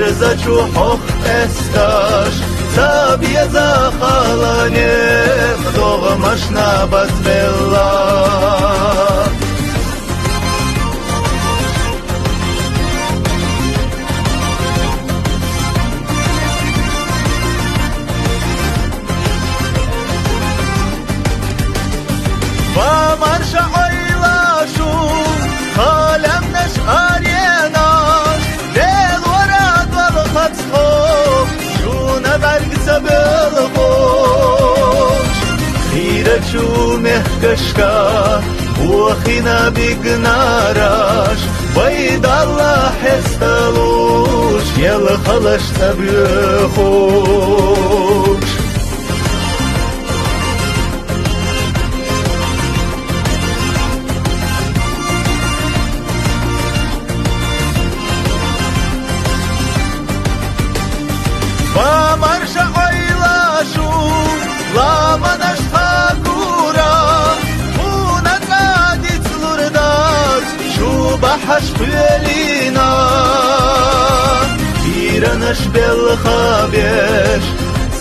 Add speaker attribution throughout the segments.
Speaker 1: درزچو حق استاش سابی زخالانه دوغمش نبز بالله ومن شعيلاشو خالم نشاريناش دل وراد والخطخوف شون برق سبلغوش خيرك شو مهكشكا وخينا بيقناراش بيد الله حستلوش يل خلش تبيخوش ومرشا عيلاشو لا منش خاكورا هونا قادت لرداز شو بحش بلينا إيرانش بالخابيش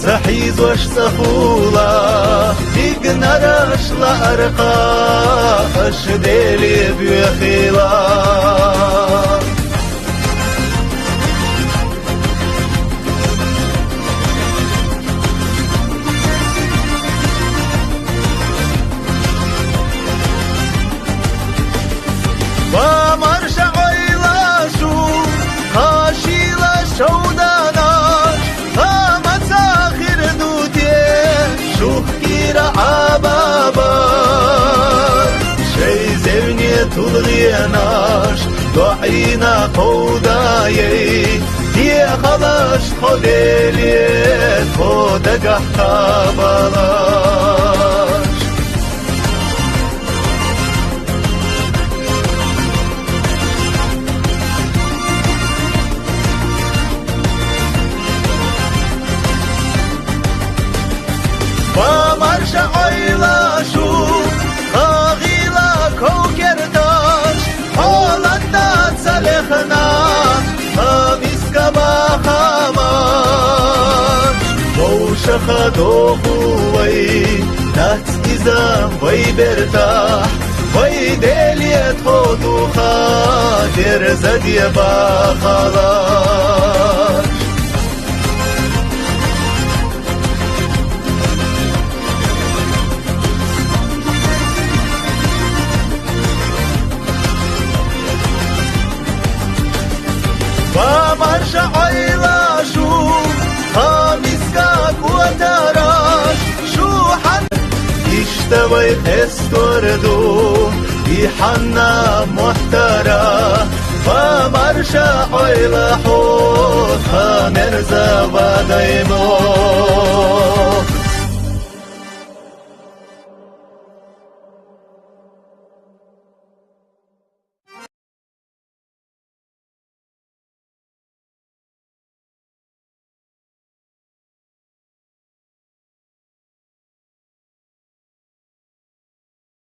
Speaker 1: سحيز وش سخولا إقنرش لأرقاش ديلي بيخيلا ومرش عيلاشو خاشيلا شوداناش قامت آخر دوتي شوخ كيرا عبابار شي زوني تلغيناش دعينا قودايي دي خلاش خديلي خودك حقابالاش ومرشا عيلاشو خاغيلا كوكرداش هولندا تسلخنا خاميسكا باخامان ووشخا دوخوي نات إزام ويبرتاح ويدليت خودو خاطر زدي باخالاش ومرشا عيلاشو خاميسكا كوتاراش شو حن يشتوي خستوردو يحنا محترا ومرشا عيلاشو خامرزا ودايمو